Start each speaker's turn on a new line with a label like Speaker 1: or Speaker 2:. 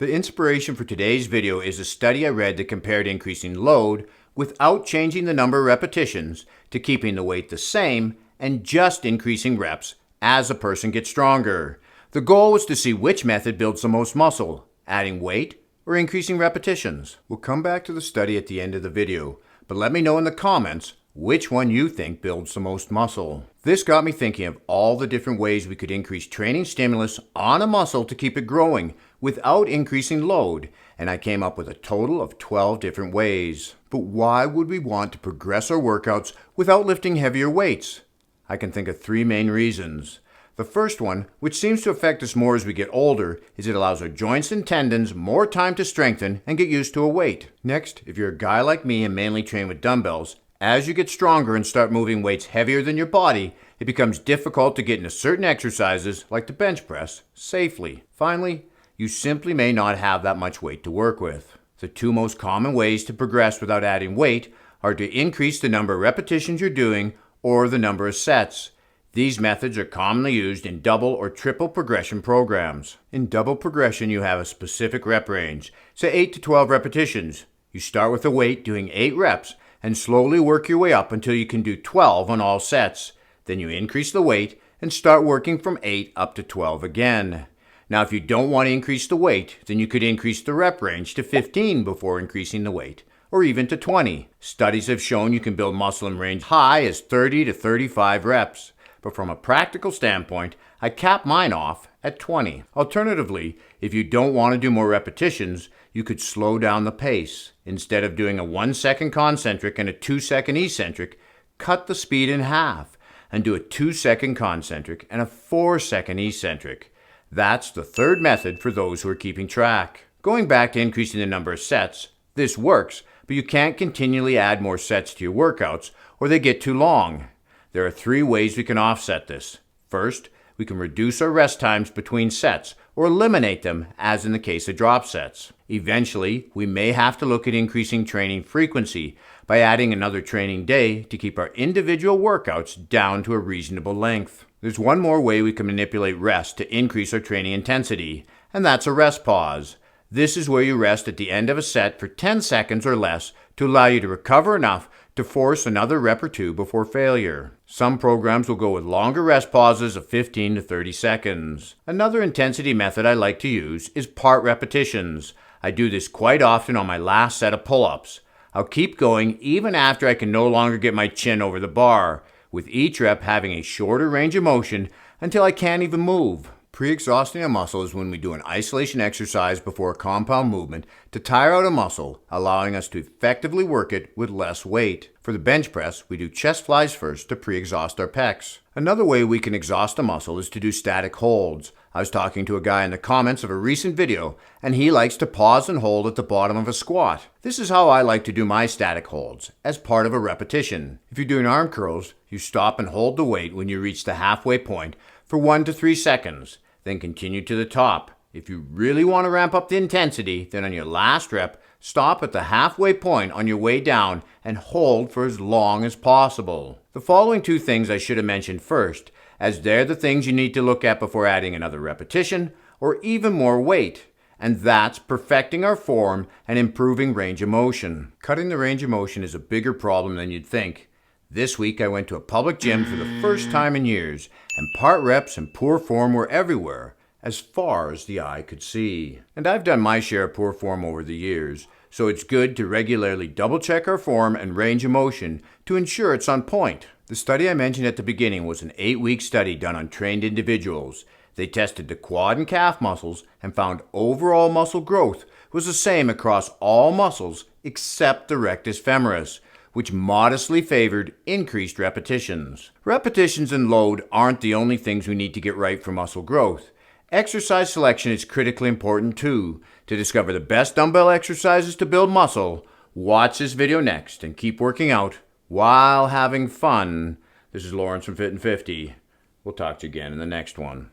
Speaker 1: The inspiration for today's video is a study I read that compared increasing load without changing the number of repetitions to keeping the weight the same and just increasing reps as a person gets stronger. The goal was to see which method builds the most muscle, adding weight or increasing repetitions. We'll come back to the study at the end of the video, but let me know in the comments which one you think builds the most muscle. This got me thinking of all the different ways we could increase training stimulus on a muscle to keep it growing without increasing load, and I came up with a total of 12 different ways. But why would we want to progress our workouts without lifting heavier weights? I can think of 3 main reasons. The first one, which seems to affect us more as we get older, is it allows our joints and tendons more time to strengthen and get used to a weight. Next, if you're a guy like me and mainly train with dumbbells, as you get stronger and start moving weights heavier than your body, it becomes difficult to get into certain exercises, like the bench press, safely. Finally, you simply may not have that much weight to work with. The 2 most common ways to progress without adding weight are to increase the number of repetitions you're doing or the number of sets. These methods are commonly used in double or triple progression programs. In double progression, you have a specific rep range, say 8 to 12 repetitions. You start with a weight doing 8 reps and slowly work your way up until you can do 12 on all sets. Then you increase the weight and start working from 8 up to 12 again. Now, if you don't want to increase the weight, then you could increase the rep range to 15 before increasing the weight, or even to 20. Studies have shown you can build muscle in range high as 30 to 35 reps. But from a practical standpoint, I cap mine off at 20. Alternatively, if you don't want to do more repetitions, you could slow down the pace. Instead of doing a 1-second concentric and a 2-second eccentric, cut the speed in half and do a 2-second concentric and a 4-second eccentric. That's the third method for those who are keeping track. Going back to increasing the number of sets, this works, but you can't continually add more sets to your workouts or they get too long. There are 3 ways we can offset this. First, we can reduce our rest times between sets or eliminate them, as in the case of drop sets. Eventually, we may have to look at increasing training frequency by adding another training day to keep our individual workouts down to a reasonable length. There's one more way we can manipulate rest to increase our training intensity, and that's a rest pause. This is where you rest at the end of a set for 10 seconds or less to allow you to recover enough to force another rep or 2 before failure. Some programs will go with longer rest pauses of 15 to 30 seconds. Another intensity method I like to use is part repetitions. I do this quite often on my last set of pull-ups. I'll keep going even after I can no longer get my chin over the bar, with each rep having a shorter range of motion until I can't even move. Pre-exhausting a muscle is when we do an isolation exercise before a compound movement to tire out a muscle, allowing us to effectively work it with less weight. For the bench press, we do chest flies first to pre-exhaust our pecs. Another way we can exhaust a muscle is to do static holds. I was talking to a guy in the comments of a recent video, and he likes to pause and hold at the bottom of a squat. This is how I like to do my static holds, as part of a repetition. If you're doing arm curls, you stop and hold the weight when you reach the halfway point for 1 to 3 seconds. Then continue to the top. If you really want to ramp up the intensity, then on your last rep, stop at the halfway point on your way down and hold for as long as possible. The following 2 things I should have mentioned first, as they're the things you need to look at before adding another repetition or even more weight. And that's perfecting our form and improving range of motion. Cutting the range of motion is a bigger problem than you'd think. This week I went to a public gym for the first time in years, and part reps and poor form were everywhere, as far as the eye could see. And I've done my share of poor form over the years, so it's good to regularly double check our form and range of motion to ensure it's on point. The study I mentioned at the beginning was an 8-week study done on trained individuals. They tested the quad and calf muscles and found overall muscle growth was the same across all muscles except the rectus femoris, which modestly favored increased repetitions. Repetitions and load aren't the only things we need to get right for muscle growth. Exercise selection is critically important too. To discover the best dumbbell exercises to build muscle, watch this video next and keep working out while having fun. This is Lawrence from Fit and 50. We'll talk to you again in the next one.